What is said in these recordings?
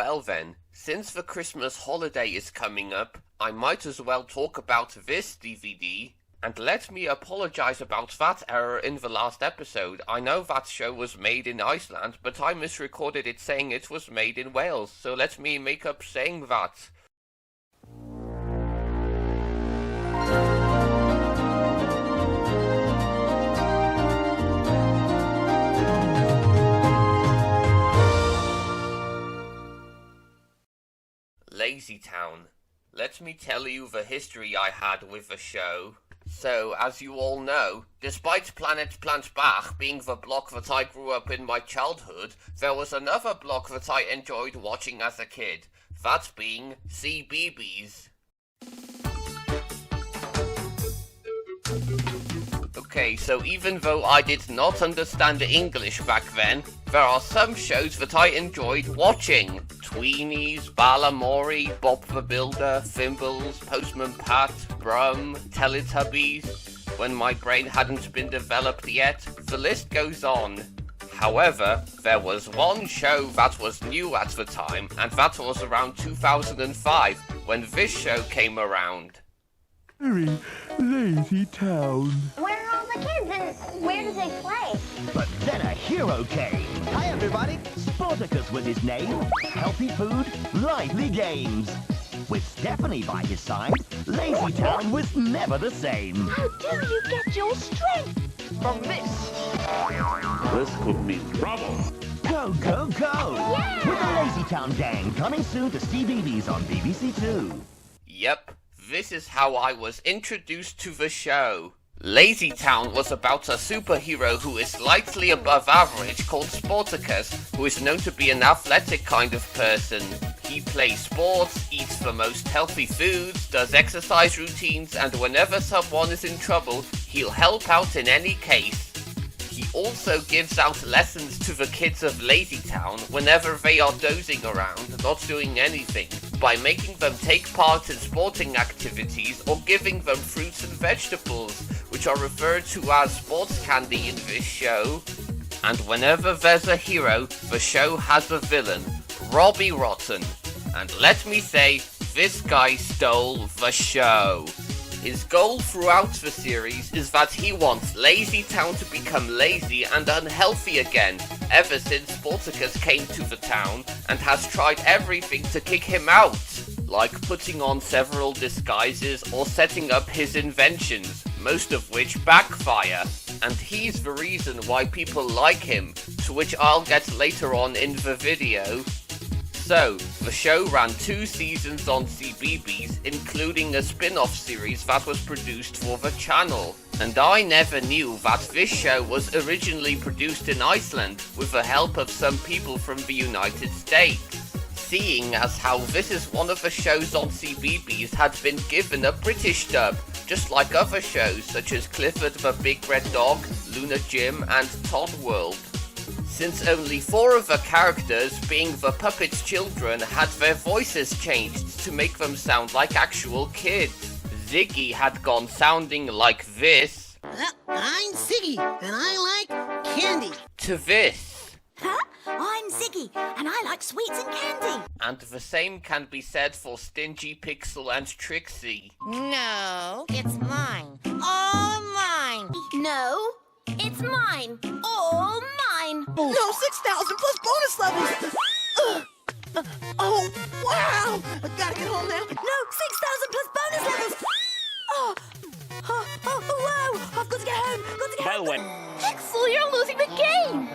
Well then, since the Christmas holiday is coming up, I might as well talk about this DVD. And let me apologize about that error in the last episode. I know that show was made in Iceland, but I misrecorded it saying it was made in Wales, so let me make up saying that. LazyTown. Let me tell you the history I had with the show. So, as you all know, despite Planet Plant Bach being the block that I grew up in my childhood, there was another block that I enjoyed watching as a kid, that being CBeebies. Okay, so even though I did not understand English back then, there are some shows that I enjoyed watching. Tweenies, Balamori, Bob the Builder, Thimbles, Postman Pat, Brum, Teletubbies. When my brain hadn't been developed yet, the list goes on. However, there was one show that was new at the time, and that was around 2005, when this show came around. LazyTown. Where are all the kids and where do they play? But then a hero came. Hi everybody, Sportacus was his name. Healthy food, lively games. With Stephanie by his side, LazyTown was never the same. How do you get your strength? From this. This could mean trouble. Go, go, go! Yeah! With the LazyTown gang coming soon to CBeebies on BBC Two. Yep, this is how I was introduced to the show. LazyTown was about a superhero who is slightly above average called Sportacus, who is known to be an athletic kind of person. He plays sports, eats the most healthy foods, does exercise routines, and whenever someone is in trouble, he'll help out in any case. He also gives out lessons to the kids of LazyTown whenever they are dozing around, not doing anything, by making them take part in sporting activities or giving them fruits and vegetables, which are referred to as sports candy in this show. And whenever there's a hero, the show has a villain, Robbie Rotten. And let me say, this guy stole the show. His goal throughout the series is that he wants LazyTown to become lazy and unhealthy again, ever since Sportacus came to the town and has tried everything to kick him out, like putting on several disguises or setting up his inventions, most of which backfire. And he's the reason why people like him, to which I'll get later on in the video. So, the show ran 2 seasons on CBeebies, including a spin-off series that was produced for the channel. And I never knew that this show was originally produced in Iceland with the help of some people from the United States. Seeing as how this is one of the shows on CBeebies had been given a British dub, just like other shows such as Clifford the Big Red Dog, Luna Jim, and Todd World. Since only 4 of the characters, being the puppets' children, had their voices changed to make them sound like actual kids. Ziggy had gone sounding like this. I'm Ziggy, and I like candy. To this. Huh? I'm Ziggy, and I like sweets and candy. And the same can be said for Stingy Pixel and Trixie. No, it's mine. All mine. No, it's mine. All mine. No, 6,000 plus bonus levels. Oh, wow. I gotta get home now. No, 6,000 plus bonus levels. Wow. I've got to get home. Got to get home. way. Pixel, you're losing the game.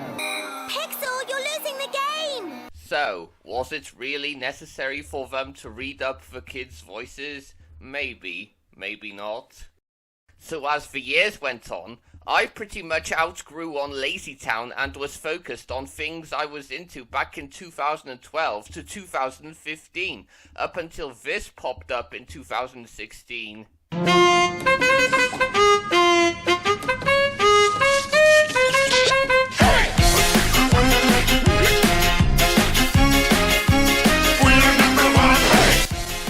Pixel, you're losing the game. So, was it really necessary for them to read up the kids' voices? Maybe, maybe not. So as the years went on, I pretty much outgrew on LazyTown and was focused on things I was into back in 2012 to 2015, up until this popped up in 2016.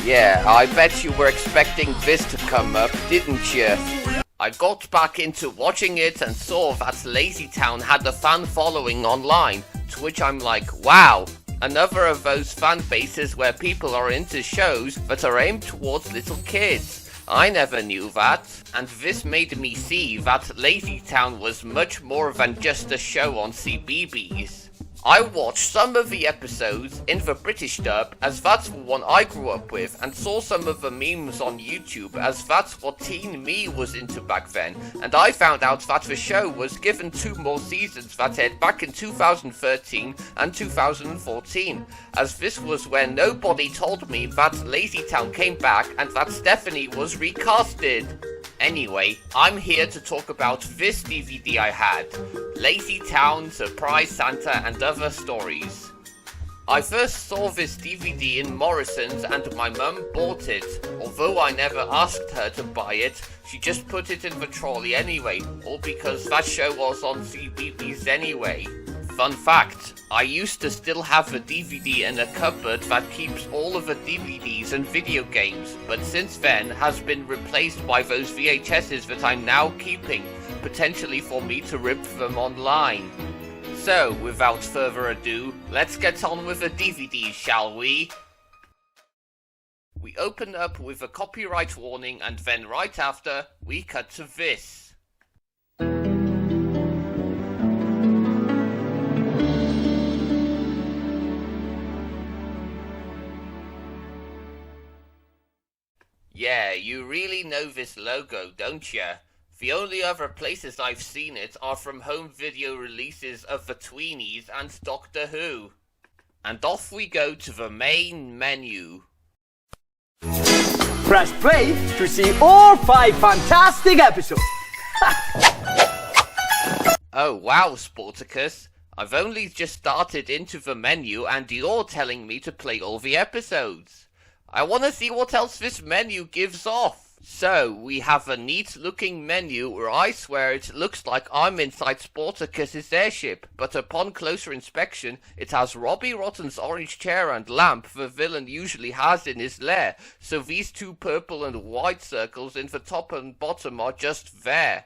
Yeah, I bet you were expecting this to come up, didn't you? I got back into watching it and saw that LazyTown had a fan following online, to which I'm like, wow, Another of those fan bases where people are into shows that are aimed towards little kids. I never knew that, and this made me see that LazyTown was much more than just a show on CBeebies. I watched some of the episodes in the British dub, as that's the one I grew up with, and saw some of the memes on YouTube, as that's what teen me was into back then, and I found out that the show was given 2 more seasons that aired back in 2013 and 2014, as this was when nobody told me that LazyTown came back and that Stephanie was recasted. Anyway, I'm here to talk about this DVD I had, LazyTown, Surprise Santa and Other Stories. I first saw this DVD in Morrison's and my mum bought it. Although I never asked her to buy it, she just put it in the trolley anyway, all because that show was on CBeebies anyway. Fun fact, I used to still have the DVD in a cupboard that keeps all of the DVDs and video games, but since then has been replaced by those VHSs that I'm now keeping, potentially for me to rip them online. So, without further ado, let's get on with the DVD, shall we? We open up with a copyright warning and then right after, we cut to this. Yeah, you really know this logo, don't ya? The only other places I've seen it are from home video releases of the Tweenies and Doctor Who. And off we go to the main menu. Press play to see all 5 fantastic episodes. Oh wow, Sporticus. I've only just started into the menu and you're telling me to play all the episodes. I want to see what else this menu gives off. So, we have a neat looking menu where I swear it looks like I'm inside Sporticus's airship, but upon closer inspection, it has Robbie Rotten's orange chair and lamp the villain usually has in his lair, so these 2 purple and white circles in the top and bottom are just there.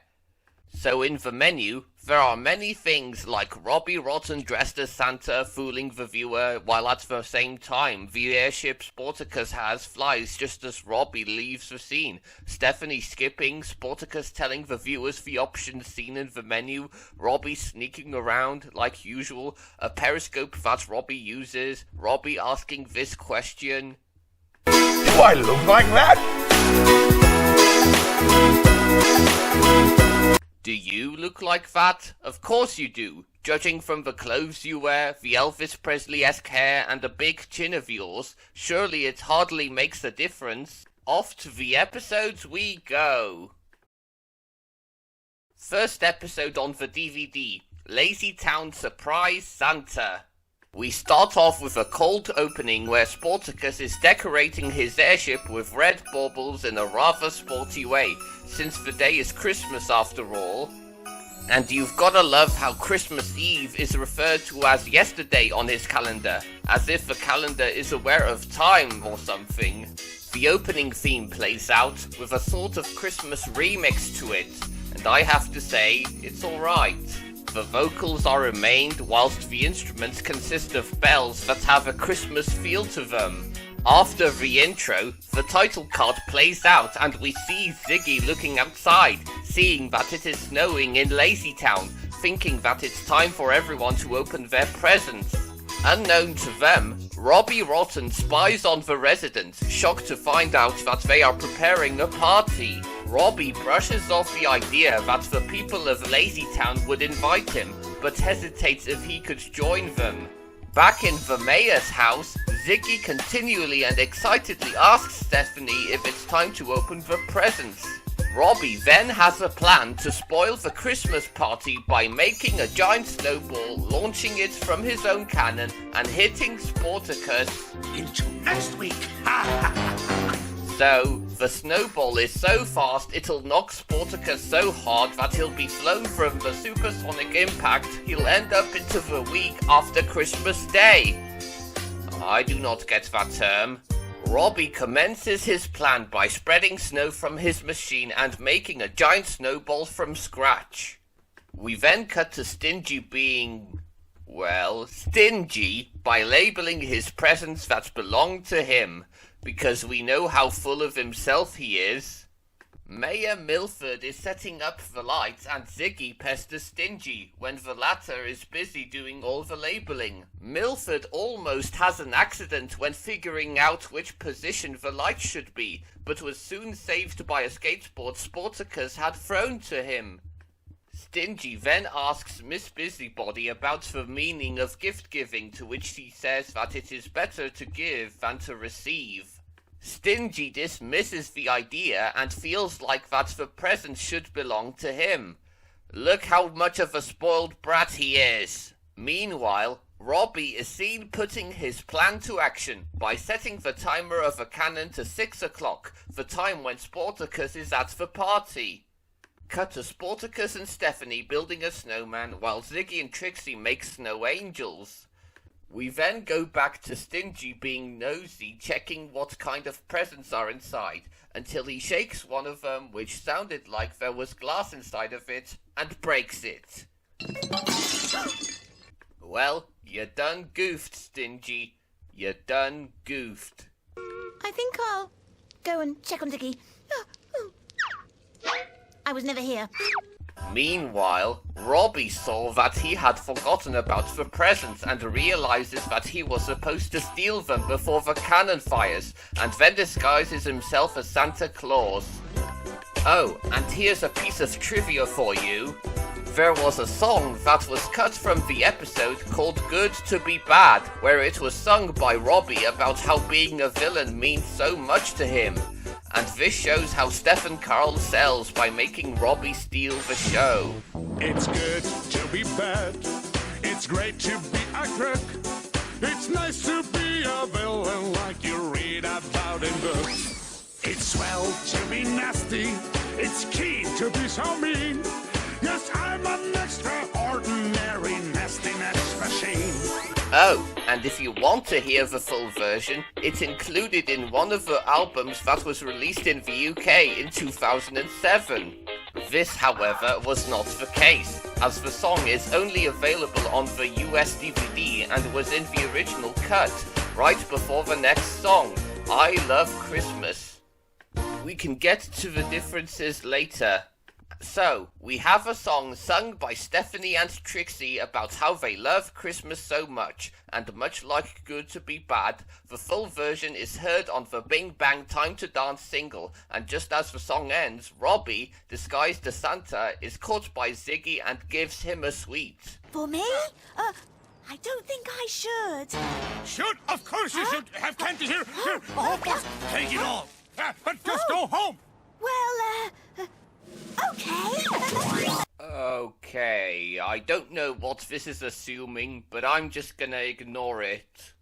So in the menu, there are many things like Robbie Rotten dressed as Santa fooling the viewer, while at the same time the airship Sporticus has flies just as Robbie leaves the scene, Stephanie skipping, Sporticus telling the viewers the options seen in the menu, Robbie sneaking around like usual, a periscope that Robbie uses, Robbie asking this question. Do I look like that? Do you look like that? Of course you do. Judging from the clothes you wear, the Elvis Presley-esque hair and the big chin of yours, surely it hardly makes a difference. Off to the episodes we go. First episode on the DVD, LazyTown Surprise Santa. We start off with a cold opening where Sporticus is decorating his airship with red baubles in a rather sporty way, since the day is Christmas after all. And you've gotta love how Christmas Eve is referred to as yesterday on his calendar, as if the calendar is aware of time or something. The opening theme plays out with a sort of Christmas remix to it, and I have to say, it's alright. The vocals are remained, whilst the instruments consist of bells that have a Christmas feel to them. After the intro, the title card plays out and we see Ziggy looking outside, seeing that it is snowing in LazyTown, thinking that it's time for everyone to open their presents. Unknown to them, Robbie Rotten spies on the residents, shocked to find out that they are preparing a party. Robbie brushes off the idea that the people of LazyTown would invite him, but hesitates if he could join them. Back in the mayor's house, Ziggy continually and excitedly asks Stephanie if it's time to open the presents. Robbie then has a plan to spoil the Christmas party by making a giant snowball, launching it from his own cannon, and hitting Sporticus Into next week. So, the snowball is so fast it'll knock Sporticus so hard that he'll be flown from the supersonic impact he'll end up into the week after Christmas Day. I do not get that term. Robbie commences his plan by spreading snow from his machine and making a giant snowball from scratch. We then cut to Stingy being Well, stingy by labeling his presents that belong to him, because we know how full of himself he is. Mayor Milford is setting up the lights and Ziggy pesters Stingy when the latter is busy doing all the labeling. Milford almost has an accident when figuring out which position the light should be, but was soon saved by a skateboard Sportacus had thrown to him. Stingy then asks Miss Busybody about the meaning of gift giving, to which she says that it is better to give than to receive. Stingy dismisses the idea and feels like that the present should belong to him. Look how much of a spoiled brat he is. Meanwhile, Robbie is seen putting his plan to action by setting the timer of a cannon to 6 o'clock, the time when Sportacus is at the party. Cut to Sportacus and Stephanie building a snowman while Ziggy and Trixie make snow angels. We then go back to Stingy being nosy, checking what kind of presents are inside, until he shakes one of them, which sounded like there was glass inside of it, and breaks it. Well, you done goofed, Stingy. You done goofed. I think I'll go and check on Ziggy. I was never here. Meanwhile, Robbie saw that he had forgotten about the presents and realizes that he was supposed to steal them before the cannon fires, and then disguises himself as Santa Claus. Oh, and here's a piece of trivia for you. There was a song that was cut from the episode called Good to Be Bad, where it was sung by Robbie about how being a villain means so much to him. And this shows how Stephen Carl sells by making Robbie steal the show. It's good to be bad. It's great to be a crook. It's nice to be a villain like you read about in books. It's swell to be nasty. It's keen to be so mean. Yes, I'm an extraordinary nastiness machine. Oh, and if you want to hear the full version, it's included in one of the albums that was released in the UK in 2007. This, however, was not the case, as the song is only available on the US DVD and was in the original cut, right before the next song, I Love Christmas. We can get to the differences later. So, we have a song sung by Stephanie and Trixie about how they love Christmas so much, and much like Good to Be Bad, the full version is heard on the Bing Bang Time to Dance single, and just as the song ends, Robbie, disguised as Santa, is caught by Ziggy and gives him a sweet. For me? I don't think I should. Should? Of course you should have candy here. Here, oh, boss, take it all. But just go home. Well, okay. Okay, I don't know what this is assuming, but I'm just gonna ignore it.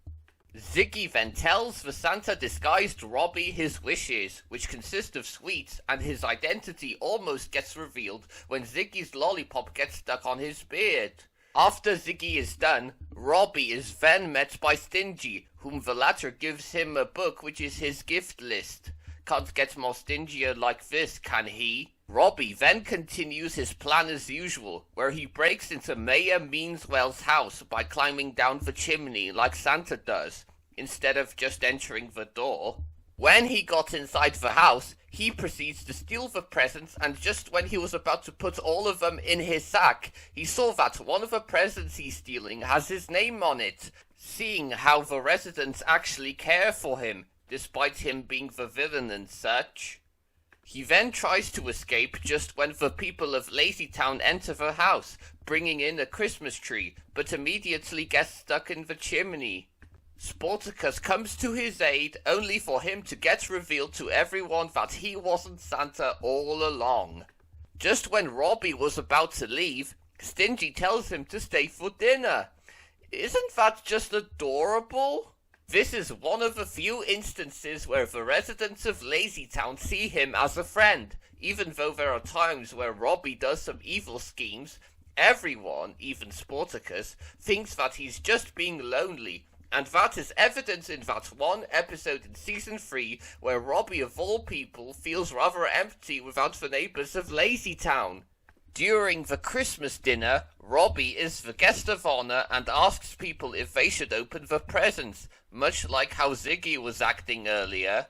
Ziggy then tells the Santa-disguised Robbie his wishes, which consist of sweets, and his identity almost gets revealed when Ziggy's lollipop gets stuck on his beard. After Ziggy is done, Robbie is then met by Stingy, whom the latter gives him a book which is his gift list. Can't get more stingier like this, can he? Robbie then continues his plan as usual, where he breaks into Mayor Meanswell's house by climbing down the chimney like Santa does, instead of just entering the door. When he got inside the house, he proceeds to steal the presents, and just when he was about to put all of them in his sack, he saw that one of the presents he's stealing has his name on it. Seeing how the residents actually care for him, despite him being the villain and such. He then tries to escape just when the people of LazyTown enter the house, bringing in a Christmas tree, but immediately gets stuck in the chimney. Sportacus comes to his aid, only for him to get revealed to everyone that he wasn't Santa all along. Just when Robbie was about to leave, Stingy tells him to stay for dinner. Isn't that just adorable? This is one of the few instances where the residents of LazyTown see him as a friend. Even though there are times where Robbie does some evil schemes, everyone, even Sportacus, thinks that he's just being lonely, and that is evident in that one episode in Season 3 where Robbie of all people feels rather empty without the neighbours of LazyTown. During the Christmas dinner, Robbie is the guest of honor and asks people if they should open the presents, much like how Ziggy was acting earlier.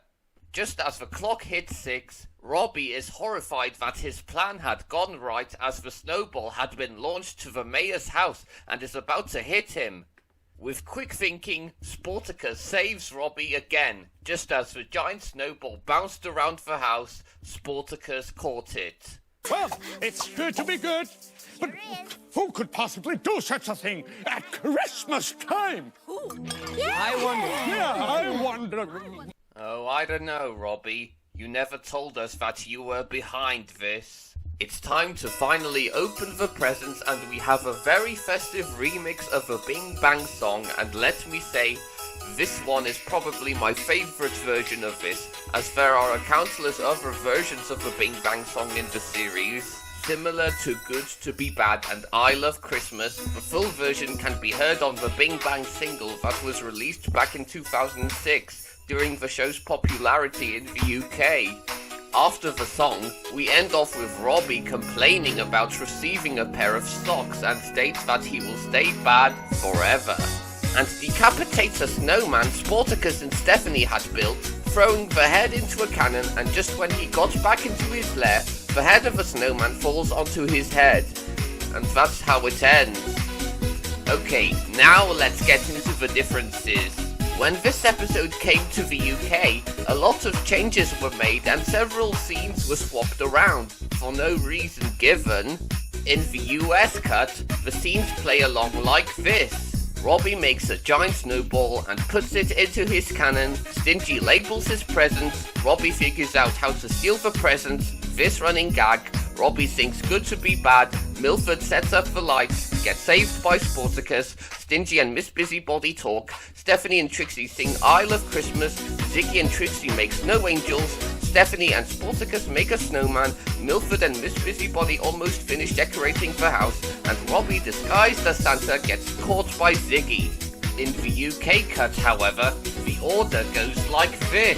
Just as the clock hits 6, Robbie is horrified that his plan had gone right as the snowball had been launched to the mayor's house and is about to hit him. With quick thinking, Sportacus saves Robbie again. Just as the giant snowball bounced around the house, Sportacus caught it. Well, it's good to be good, but who could possibly do such a thing at Christmas time? I wonder. Oh, I don't know, Robbie. You never told us that you were behind this. It's time to finally open the presents, and we have a very festive remix of a Bing Bang song, and let me say, this one is probably my favorite version of this, as there are countless other versions of the Bing Bang song in the series. Similar to Good to Be Bad and I Love Christmas, the full version can be heard on the Bing Bang single that was released back in 2006 during the show's popularity in the UK. After the song, we end off with Robbie complaining about receiving a pair of socks and states that he will stay bad forever, and decapitates a snowman Sportacus and Stephanie had built, throwing the head into a cannon, and just when he got back into his lair, the head of the snowman falls onto his head. And that's how it ends. Okay, now let's get into the differences. When this episode came to the UK, a lot of changes were made and several scenes were swapped around, for no reason given. In the US cut, the scenes play along like this. Robbie makes a giant snowball and puts it into his cannon. Stingy labels his presents. Robbie figures out how to steal the presents. This running gag. Robbie sings Good to Be Bad. Milford sets up the lights. Gets saved by Sportacus. Stingy and Miss Busybody talk. Stephanie and Trixie sing I Love Christmas. Ziggy and Trixie make snow angels. Stephanie and Sportacus make a snowman. Milford and Miss Busybody almost finish decorating the house. And Robbie, disguised as Santa, gets caught by Ziggy. In the UK cut, however, the order goes like this.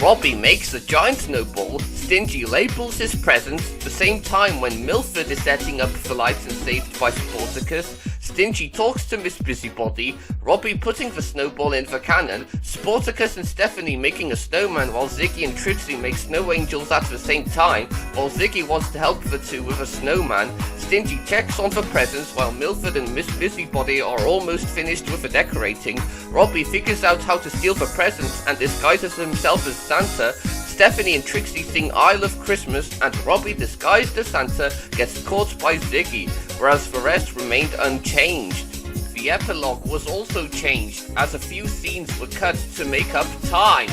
Robbie makes a giant snowball. Stingy labels his presents. The same time when Milford is setting up the lights and saved by Sportacus. Stingy talks to Miss Busybody, Robbie putting the snowball in the cannon, Sportacus and Stephanie making a snowman while Ziggy and Trixie make snow angels at the same time, while Ziggy wants to help the two with a snowman. Stingy checks on the presents while Milford and Miss Busybody are almost finished with the decorating. Robbie figures out how to steal the presents and disguises himself as Santa. Stephanie and Trixie sing I Love Christmas, and Robbie, disguised as Santa, gets caught by Ziggy, whereas the rest remained unchanged. The epilogue was also changed, as a few scenes were cut to make up time.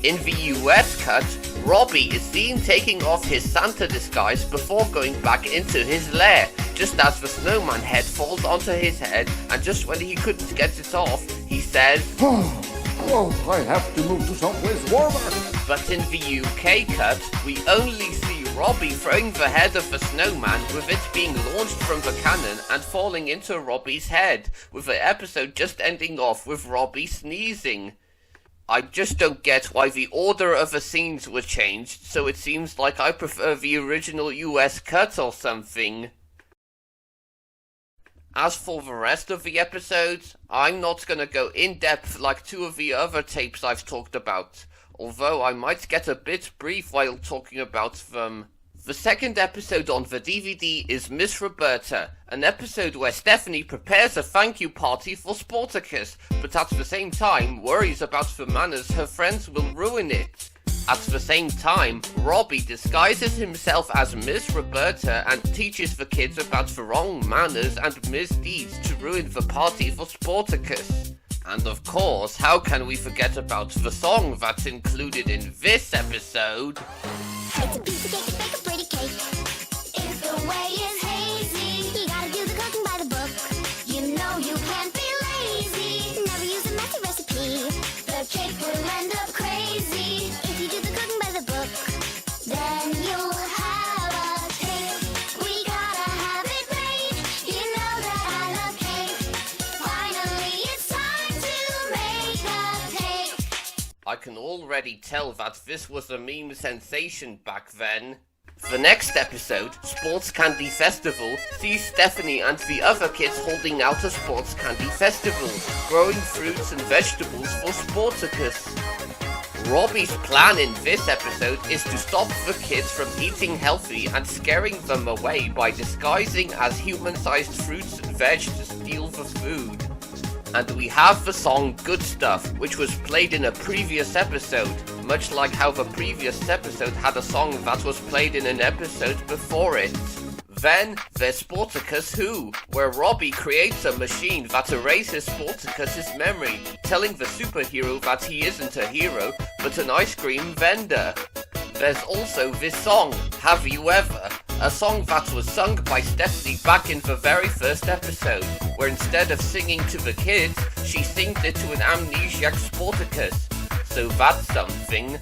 In the US cut, Robbie is seen taking off his Santa disguise before going back into his lair, just as the snowman head falls onto his head, and just when he couldn't get it off, he says, Oh, I have to move to someplace warmer. But in the UK cut, we only see Robbie throwing the head of the snowman, with it being launched from the cannon and falling into Robbie's head, with the episode just ending off with Robbie sneezing. I just don't get why the order of the scenes were changed, so it seems like I prefer the original US cut or something. As for the rest of the episodes, I'm not gonna go in depth like two of the other tapes I've talked about, although I might get a bit brief while talking about them. The second episode on the DVD is Miss Roberta, an episode where Stephanie prepares a thank you party for Sportacus, but at the same time worries about the manners her friends will ruin it. At the same time, Robbie disguises himself as Miss Roberta and teaches the kids about the wrong manners and misdeeds to ruin the party for Sportacus. And of course, how can we forget about the song that's included in this episode? It's a piece of cake to bake a pretty cake. If the way is hazy, you gotta do the cooking by the book. You know you can't be lazy. Never use a messy recipe. The cake will end up crazy. If you do the cooking by the book, then you'll have a cake. We gotta have it made. You know that I love cake. Finally, it's time to make a cake. I can already tell that this was a meme sensation back then. The next episode, Sports Candy Festival, sees Stephanie and the other kids holding out a sports candy festival, growing fruits and vegetables for Sportacus. Robbie's plan in this episode is to stop the kids from eating healthy and scaring them away by disguising as human-sized fruits and veg to steal the food. And we have the song Good Stuff, which was played in a previous episode, much like how the previous episode had a song that was played in an episode before it. Then there's Sportacus Who, where Robbie creates a machine that erases Sportacus's memory, telling the superhero that he isn't a hero, but an ice cream vendor. There's also this song, Have You Ever? A song that was sung by Stephanie back in the very first episode, where instead of singing to the kids, she sings it to an amnesiac Sportacus. So that's something.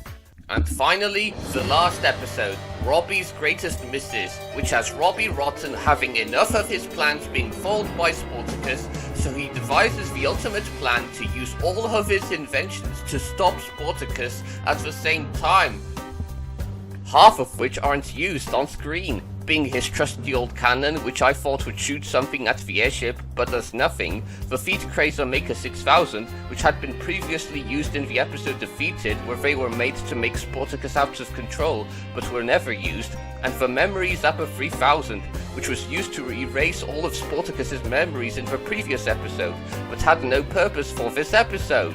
And finally, the last episode, Robbie's Greatest Misses, which has Robbie Rotten having enough of his plans being foiled by Sportacus, so he devises the ultimate plan to use all of his inventions to stop Sportacus at the same time. Half of which aren't used on screen, being his trusty old cannon, which I thought would shoot something at the airship, but does nothing, the Feet Crazer Maker 6000, which had been previously used in the episode Defeated, where they were made to make Sportacus out of control, but were never used, and the Memory Zapper 3000, which was used to erase all of Sportacus's memories in the previous episode, but had no purpose for this episode.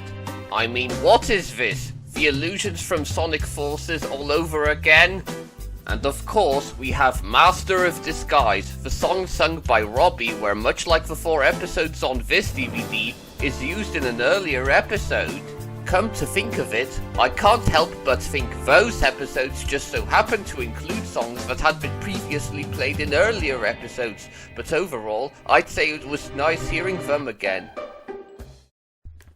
I mean, what is this? The illusions from Sonic Forces all over again? And of course, we have Master of Disguise, the song sung by Robbie, where much like the 4 episodes on this DVD, is used in an earlier episode. Come to think of it, I can't help but think those episodes just so happen to include songs that had been previously played in earlier episodes, but overall, I'd say it was nice hearing them again.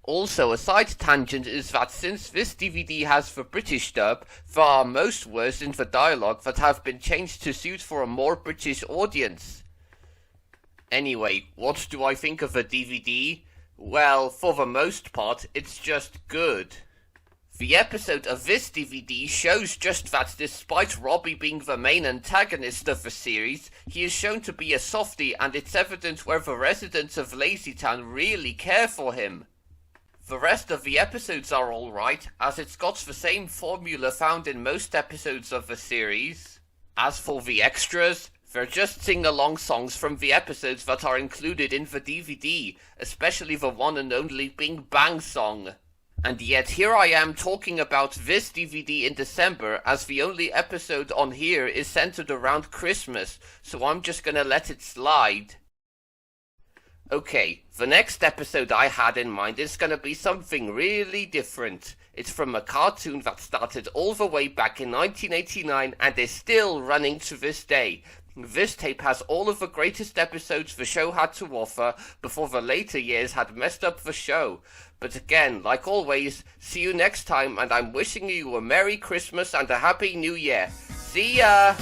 Also, a side tangent is that since this DVD has the British dub, there are most words in the dialogue that have been changed to suit for a more British audience. Anyway, what do I think of the DVD? Well, for the most part, it's just good. The episode of this DVD shows just that despite Robbie being the main antagonist of the series, he is shown to be a softie, and it's evident where the residents of LazyTown really care for him. The rest of the episodes are alright, as it's got the same formula found in most episodes of the series. As for the extras, they're just sing-along songs from the episodes that are included in the DVD, especially the one and only Bing Bang song. And yet here I am talking about this DVD in December, as the only episode on here is centered around Christmas, so I'm just gonna let it slide. Okay, the next episode I had in mind is gonna be something really different. It's from a cartoon that started all the way back in 1989 and is still running to this day. This tape has all of the greatest episodes the show had to offer before the later years had messed up the show. But again, like always, see you next time, and I'm wishing you a Merry Christmas and a Happy New Year. See ya!